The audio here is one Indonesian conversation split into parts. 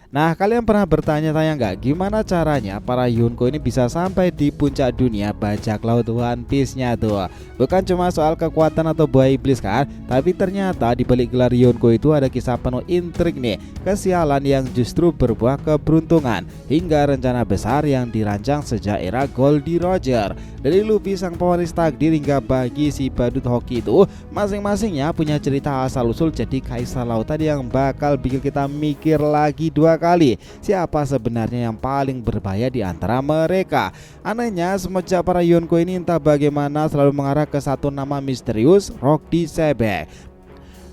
Nah, kalian pernah bertanya-tanya nggak gimana caranya para Yonko ini bisa sampai di puncak dunia bajak laut One Piece-nya tuh? Bukan cuma soal kekuatan atau buah iblis kan, tapi ternyata di balik gelar Yonko itu ada kisah penuh intrik nih, kesialan yang justru berbuah keberuntungan, hingga rencana besar yang dirancang sejak era Goldie Roger. Dari Luffy sang pewaris takdir hingga bagi si badut hoki itu, masing-masingnya punya cerita asal-usul jadi kaisar lautan yang bakal bikin kita mikir lagi dua kali siapa sebenarnya yang paling berbahaya di antara mereka. Anehnya semenjak para Yonko ini entah bagaimana selalu mengarah ke satu nama misterius, Rock D. Sebek.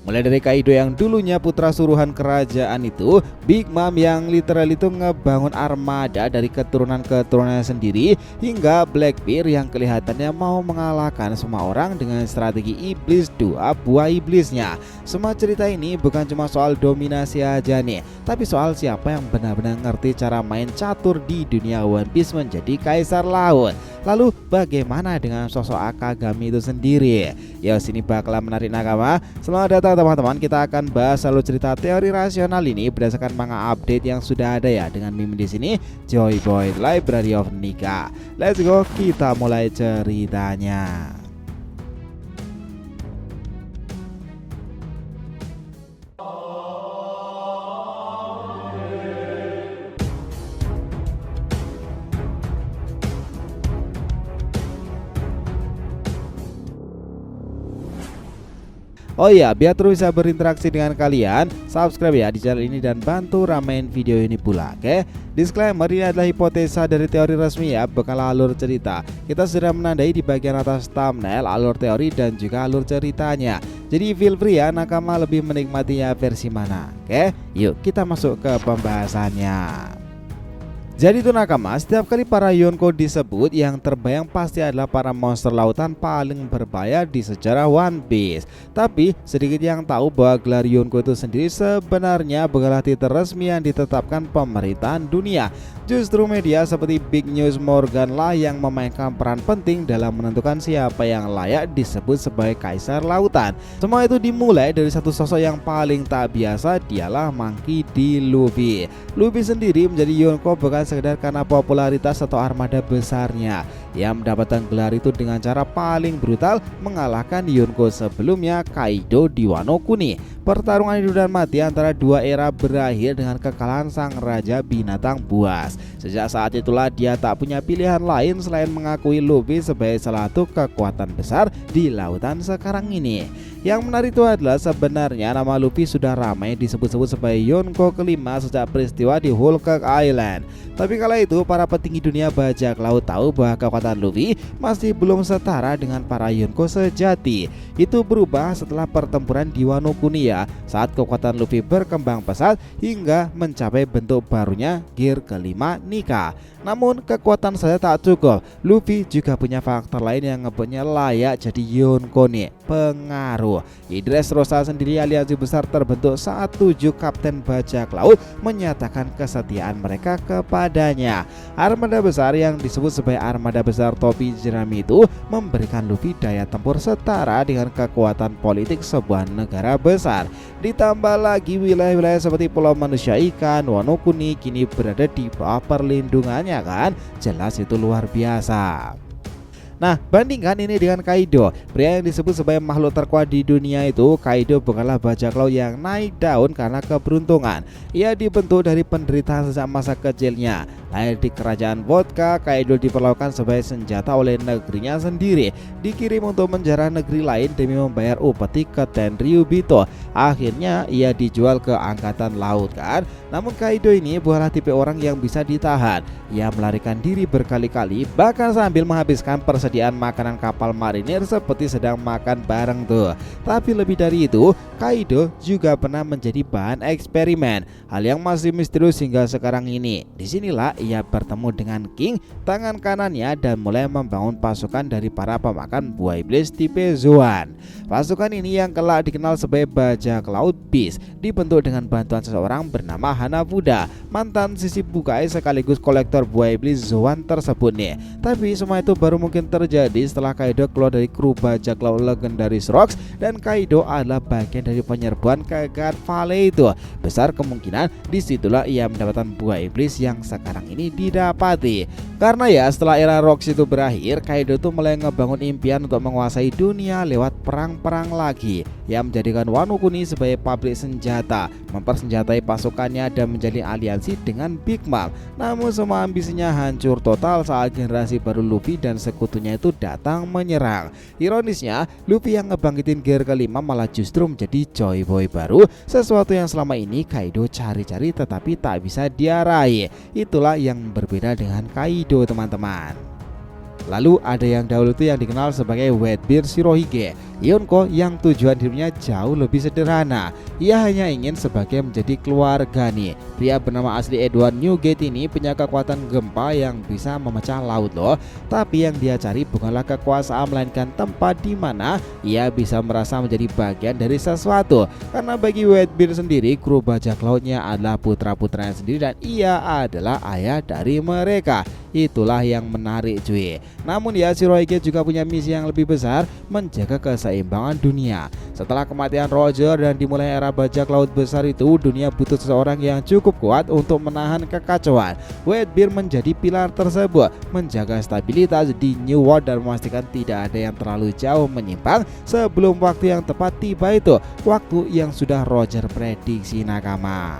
Mulai dari Kaido yang dulunya putra suruhan kerajaan itu, Big Mom yang literal itu ngebangun armada dari keturunan-keturunannya sendiri, hingga Blackbeard yang kelihatannya mau mengalahkan semua orang dengan strategi iblis dua buah iblisnya. Semua cerita ini bukan cuma soal dominasi aja nih, tapi soal siapa yang benar-benar ngerti cara main catur di dunia One Piece menjadi kaisar laut. Lalu bagaimana dengan sosok Akagami itu sendiri? Ya, sini bakalan menarik nakama. Selamat datang teman-teman, kita akan bahas alur cerita teori rasional ini berdasarkan manga update yang sudah ada ya, dengan meme di sini Joy Boy Library of Nika. Let's go, kita mulai ceritanya. Oh iya, biar terus bisa berinteraksi dengan kalian, subscribe ya di channel ini dan bantu ramein video ini pula, oke? Disclaimer, ini adalah hipotesa dari teori resmi ya, bukan alur cerita. Kita sudah menandai di bagian atas thumbnail alur teori dan juga alur ceritanya. Jadi feel free ya nakama lebih menikmatinya versi mana, oke? Yuk kita masuk ke pembahasannya. Jadi itu nakama, setiap kali para Yonko disebut, yang terbayang pasti adalah para monster lautan paling berbahaya di sejarah One Piece. Tapi sedikit yang tahu bahwa gelar Yonko itu sendiri sebenarnya bukanlah titel resmi yang ditetapkan pemerintahan dunia. Justru media seperti Big News Morgan lah yang memainkan peran penting dalam menentukan siapa yang layak disebut sebagai kaisar lautan. Semua itu dimulai dari satu sosok yang paling tak biasa, dialah Monkey D. Luffy. Luffy sendiri menjadi Yonko bukan sekedar karena popularitas atau armada besarnya. Ia mendapatkan gelar itu dengan cara paling brutal, mengalahkan Yonko sebelumnya, Kaido di Wano Kuni. Pertarungan hidup dan mati antara dua era berakhir dengan kekalahan sang raja binatang buas. Sejak saat itulah dia tak punya pilihan lain selain mengakui Luffy sebagai salah satu kekuatan besar di lautan sekarang ini. Yang menarik itu adalah sebenarnya nama Luffy sudah ramai disebut-sebut sebagai Yonko kelima sejak peristiwa di Whole Cake Island. Tapi kala itu para petinggi dunia bajak laut tahu bahwa kekuatan Luffy masih belum setara dengan para Yonko sejati. Itu berubah setelah pertempuran di Wano Kuni ya, saat kekuatan Luffy berkembang pesat hingga mencapai bentuk barunya gear kelima Nika. Namun kekuatan saja tak cukup, Luffy juga punya faktor lain yang ngebuatnya layak jadi Yonko nih, pengaruh. Di Dressrosa sendiri, aliansi besar terbentuk saat 7 kapten bajak laut menyatakan kesetiaan mereka kepadanya. Armada besar yang disebut sebagai armada besar topi jerami itu memberikan Luffy daya tempur setara dengan kekuatan politik sebuah negara besar. Ditambah lagi wilayah-wilayah seperti Pulau Manusia Ikan, Wano Kuni kini berada di bawah perlindungannya kan, jelas itu luar biasa. Nah, bandingkan ini dengan Kaido, pria yang disebut sebagai makhluk terkuat di dunia itu. Kaido bukanlah bajak laut yang naik daun karena keberuntungan. Ia dibentuk dari penderitaan sejak masa kecilnya. Lahir di kerajaan vodka, Kaido diperlakukan sebagai senjata oleh negerinya sendiri, dikirim untuk menjarah negeri lain demi membayar upeti ke Tenryubito. Akhirnya ia dijual ke angkatan laut kan. Namun Kaido ini bukanlah tipe orang yang bisa ditahan. Ia melarikan diri berkali-kali, bahkan sambil menghabiskan persediaan makanan kapal marinir seperti sedang makan bareng tuh. Tapi lebih dari itu, Kaido juga pernah menjadi bahan eksperimen, hal yang masih misterius hingga sekarang ini. Disinilah ia bertemu dengan King, tangan kanannya, dan mulai membangun pasukan dari para pemakan buah iblis tipe Zoan. Pasukan ini yang kelak dikenal sebagai bajak laut Beast dibentuk dengan bantuan seseorang bernama Hanafuda. mantan sisi bukai sekaligus kolektor buah iblis Zoan tersebut nih. Tapi semua itu baru mungkin terjadi setelah Kaido keluar dari kru bajak laut legendaris Rocks, dan Kaido adalah bagian dari penyerbuan ke God Valley itu. Besar kemungkinan disitulah ia mendapatkan buah iblis yang sekarang ini didapati. Karena ya setelah era Rocks itu berakhir, Kaido tuh mulai ngebangun impian untuk menguasai dunia lewat perang-perang lagi. Ia menjadikan Wano Kuni sebagai pabrik senjata, mempersenjatai pasukannya dan menjadi aliansi dengan Big Mom. Namun semua ambisinya hancur total saat generasi baru Luffy dan sekutunya itu datang menyerang. Ironisnya, Luffy yang ngebangkitin gear kelima malah justru menjadi Joy Boy baru, sesuatu yang selama ini Kaido cari-cari tetapi tak bisa dia raih. Itulah yang berbeda dengan Kaido, teman-teman. Lalu ada yang dahulu itu yang dikenal sebagai Whitebeard Shirohige, Yonko yang tujuan hidupnya jauh lebih sederhana. Ia hanya ingin sebagai menjadi keluarga nih. Pria bernama asli Edward Newgate ini punya kekuatan gempa yang bisa memecah laut loh. Tapi yang dia cari bukanlah kekuasaan, melainkan tempat di mana ia bisa merasa menjadi bagian dari sesuatu. Karena bagi Whitebeard sendiri, kru bajak lautnya adalah putra-putranya sendiri dan ia adalah ayah dari mereka. Itulah yang menarik cuy. Namun ya, Shirohige juga punya misi yang lebih besar, menjaga keseimbangan dunia. Setelah kematian Roger dan dimulai era bajak laut besar itu, dunia butuh seseorang yang cukup kuat untuk menahan kekacauan. Whitebeard menjadi pilar tersebut, menjaga stabilitas di New World dan memastikan tidak ada yang terlalu jauh menyimpang sebelum waktu yang tepat tiba, itu waktu yang sudah Roger prediksi nakama.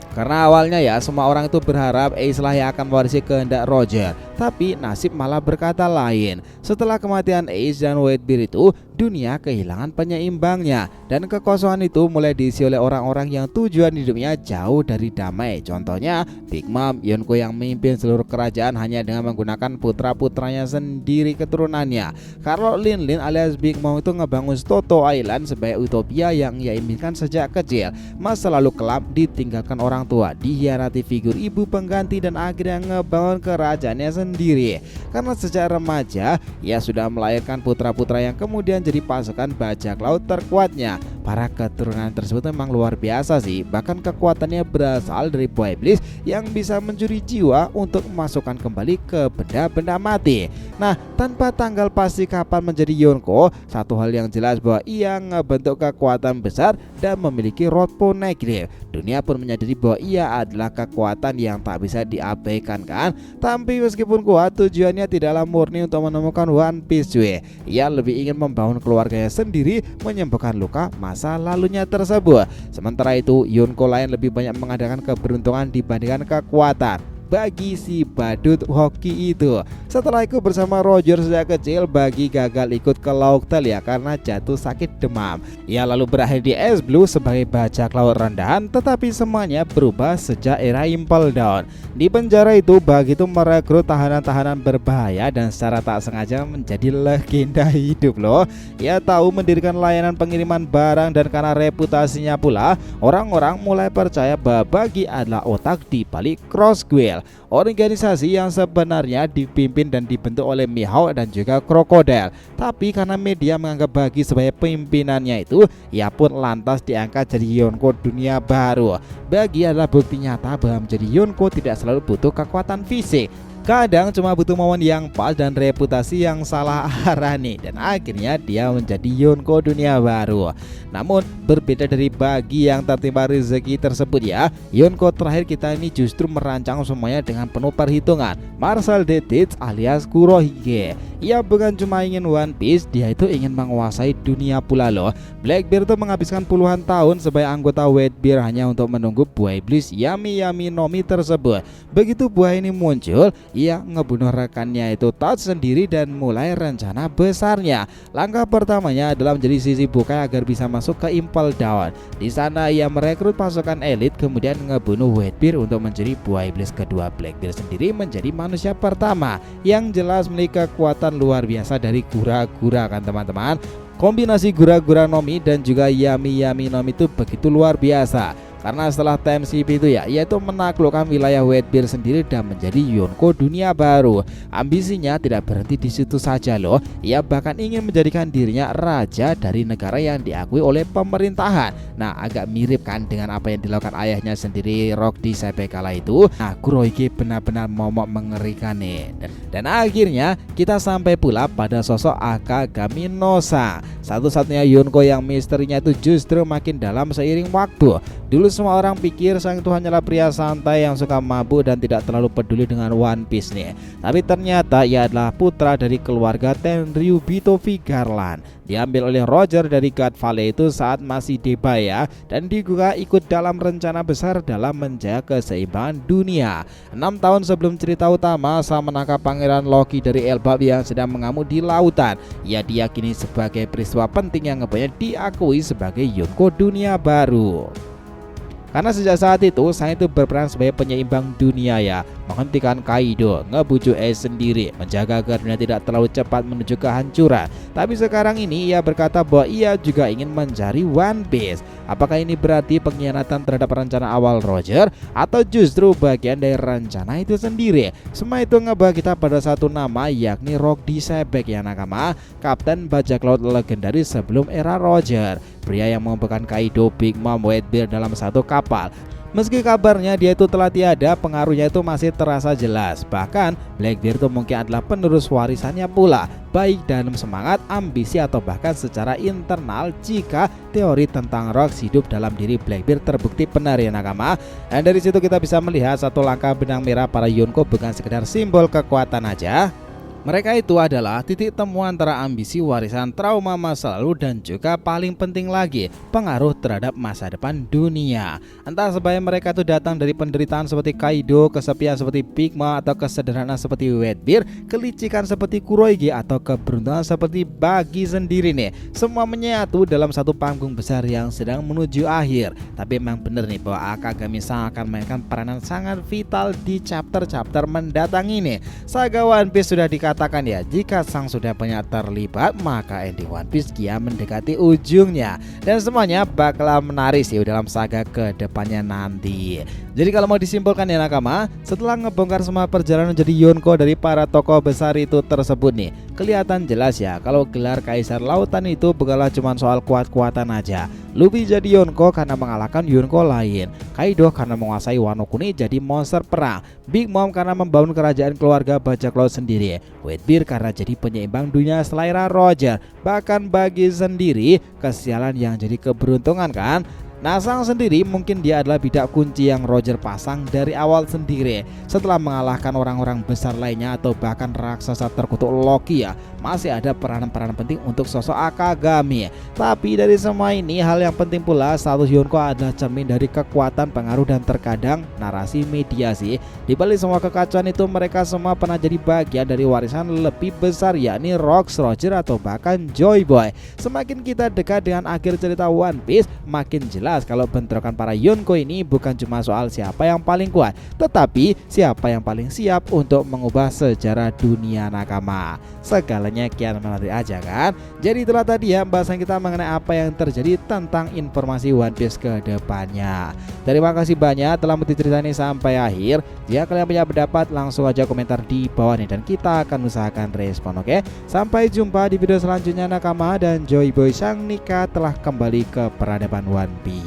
Karena awalnya ya semua orang itu berharap Ace lah yang akan mewarisi kehendak Roger, tapi nasib malah berkata lain. Setelah kematian Ace dan Whitebeard itu, dunia kehilangan penyeimbangnya dan kekosongan itu mulai diisi oleh orang-orang yang tujuan hidupnya jauh dari damai. Contohnya Big Mom, Yonko yang memimpin seluruh kerajaan hanya dengan menggunakan putra-putranya sendiri keturunannya. Kalau Lin Lin alias Big Mom itu ngebangun Toto Island sebagai utopia yang ia impikan sejak kecil. Masa lalu kelam, ditinggalkan orang tua, dihianati figur ibu pengganti dan akhirnya ngebangun kerajaannya sendiri. Karena sejak remaja ia sudah melahirkan putra-putra yang kemudian jadi pasukan bajak laut terkuatnya. Para keturunan tersebut memang luar biasa sih. Bahkan kekuatannya berasal dari buah iblis yang bisa mencuri jiwa untuk memasukkan kembali ke benda-benda mati. Nah, tanpa tanggal pasti kapan menjadi Yonko, satu hal yang jelas bahwa ia ngebentuk kekuatan besar dan memiliki Rod Poneglyph. Dunia pun menyadari bahwa ia adalah kekuatan yang tak bisa diabaikan kan. Tapi meskipun kuat, tujuannya tidaklah murni untuk menemukan One Piece cuy. Ia lebih ingin membangun keluarganya sendiri, menyembuhkan luka masa lalunya tersebut. Sementara itu, Yonko lain lebih banyak mengadakan keberuntungan dibandingkan kekuatan bagi si badut hoki itu. Setelah ikut bersama Roger sejak kecil, Bagi gagal ikut ke Laughtale ya karena jatuh sakit demam. Ia lalu berakhir di Ice Blue sebagai bajak laut rendahan, tetapi semuanya berubah sejak era Impel Down. Di penjara itu, Bagi itu merekrut tahanan-tahanan berbahaya dan secara tak sengaja menjadi legenda hidup loh. Ia tahu mendirikan layanan pengiriman barang dan karena reputasinya pula, orang-orang mulai percaya bahwa Bagi adalah otak di balik Cross Guild, organisasi yang sebenarnya dipimpin dan dibentuk oleh Mihawk dan juga Crocodile. Tapi karena media menganggap Bagi sebagai pimpinannya itu, ia pun lantas diangkat jadi Yonko dunia baru. Bagi adalah bukti nyata bahwa menjadi Yonko tidak selalu butuh kekuatan fisik. Kadang cuma butuh momen yang pas dan reputasi yang salah arah nih, dan akhirnya dia menjadi Yonko dunia baru. Namun berbeda dari Bagi yang tertimpa rezeki tersebut ya, Yonko terakhir kita ini justru merancang semuanya dengan penuh perhitungan. Marshal the Deeds alias Kurohige. Ia bukan cuma ingin One Piece, dia itu ingin menguasai dunia pula loh. Blackbeard itu menghabiskan puluhan tahun sebagai anggota Whitebeard hanya untuk menunggu buah iblis Yami Yami Nomi tersebut. Begitu buah ini muncul, ia ngebunuh rekannya itu Touch sendiri dan mulai rencana besarnya. Langkah pertamanya adalah menjadi sisi bukai agar bisa masuk ke Impel Down. Di sana ia merekrut pasukan elit, kemudian ngebunuh Whitebeard untuk mencuri buah iblis kedua. Blackbeard sendiri menjadi manusia pertama yang jelas memiliki kekuatan luar biasa dari Gura-Gura kan teman-teman. Kombinasi Gura-Gura Nomi dan juga Yami Yami Nomi itu begitu luar biasa. Karena setelah time skip itu ya, ia itu menaklukkan wilayah Whitebeard sendiri dan menjadi Yonko dunia baru. Ambisinya tidak berhenti di situ saja loh. Ia bahkan ingin menjadikan dirinya raja dari negara yang diakui oleh pemerintahan. Nah, agak mirip kan dengan apa yang dilakukan ayahnya sendiri, Rock Disciple kala itu. Nah, Kurohige benar-benar momok mengerikan nih. Dan akhirnya kita sampai pula pada sosok Akagami Nosa, satu-satunya Yonko yang misterinya itu justru makin dalam seiring waktu. Dulu semua orang pikir sang itu hanyalah pria santai yang suka mabuk dan tidak terlalu peduli dengan One Piece nih. Tapi ternyata ia adalah putra dari keluarga Tenryubito Garland. Diambil oleh Roger dari God Valley itu saat masih debaya dan juga ikut dalam rencana besar dalam menjaga keseimbangan dunia. 6 tahun sebelum cerita utama, sang menangkap Pangeran Loki dari Elbap yang sedang mengamuk di lautan. Ia diyakini sebagai peristiwa penting yang kemudian diakui sebagai Yonko dunia baru. Karena sejak saat itu sang itu berperan sebagai penyeimbang dunia ya, menghentikan Kaido, ngebujuk Ace sendiri, menjaga agar dunia tidak terlalu cepat menuju kehancuran. Tapi sekarang ini ia berkata bahwa ia juga ingin mencari One Piece. Apakah ini berarti pengkhianatan terhadap rencana awal Roger atau justru bagian dari rencana itu sendiri? Semua itu ngebawa kita pada satu nama, yakni Rock Disciple ya nakama, kapten bajak laut legendaris sebelum era Roger. Pria yang mengumpulkan Kaido, Big Mom, Whitebeard dalam satu kapal. Meski kabarnya dia itu telah tiada, pengaruhnya itu masih terasa jelas. Bahkan Blackbeard itu mungkin adalah penerus warisannya pula, baik dalam semangat, ambisi atau bahkan secara internal jika teori tentang Rock hidup dalam diri Blackbeard terbukti benar ya nakama. Dan dari situ kita bisa melihat satu langkah benang merah para Yonko bukan sekedar simbol kekuatan aja. Mereka itu adalah titik temu antara ambisi, warisan, trauma masa lalu, dan juga paling penting lagi, pengaruh terhadap masa depan dunia. Entah sebab mereka itu datang dari penderitaan seperti Kaido, kesepian seperti Big Mom, atau kesederhanaan seperti Whitebeard, kelicikan seperti Kurohige, atau keberuntungan seperti Buggy sendiri nih. Semua menyatu dalam satu panggung besar yang sedang menuju akhir. Tapi memang benar nih bahwa Akagami Sang akan mainkan peranan sangat vital di chapter-chapter mendatang ini. Saga One Piece sudah katakan ya, jika sang sudah banyak terlibat, maka ending One Piece kian mendekati ujungnya dan semuanya bakal menarik sih dalam saga kedepannya nanti. Jadi kalau mau disimpulkan ya nakama, setelah ngebongkar semua perjalanan jadi Yonko dari para tokoh besar itu tersebut nih, kelihatan jelas ya kalau gelar Kaisar Lautan itu bukanlah cuma soal kuat-kuatan aja. Luffy jadi Yonko karena mengalahkan Yonko lain, Kaido karena menguasai Wano Kuni jadi monster perang, Big Mom karena membangun kerajaan keluarga bajak laut sendiri, Whitebeard karena jadi penyeimbang dunia selera Roger, bahkan Buggy sendiri kesialan yang jadi keberuntungan kan. Nah, sang sendiri mungkin dia adalah bidak kunci yang Roger pasang dari awal sendiri. Setelah mengalahkan orang-orang besar lainnya atau bahkan raksasa terkutuk Loki ya, masih ada peranan-peranan penting untuk sosok Akagami. Tapi dari semua ini, hal yang penting pula, status Yonko adalah cermin dari kekuatan, pengaruh, dan terkadang narasi media sih. Di balik semua kekacauan itu, mereka semua pernah jadi bagian dari warisan lebih besar, yakni Rocks, Roger, atau bahkan Joy Boy. Semakin kita dekat dengan akhir cerita One Piece, makin jelas kalau bentrokan para Yonko ini bukan cuma soal siapa yang paling kuat, tetapi siapa yang paling siap untuk mengubah sejarah dunia nakama. Segalanya kian menarik aja kan. Jadi itulah tadi ya bahasan kita mengenai apa yang terjadi tentang informasi One Piece ke depannya. Terima kasih banyak telah mengikuti cerita ini sampai akhir. Jika kalian punya pendapat, langsung aja komentar di bawah nih dan kita akan usahakan respon, oke? Sampai jumpa di video selanjutnya nakama, dan Joy Boy Sang Nika telah kembali ke peradaban One Piece.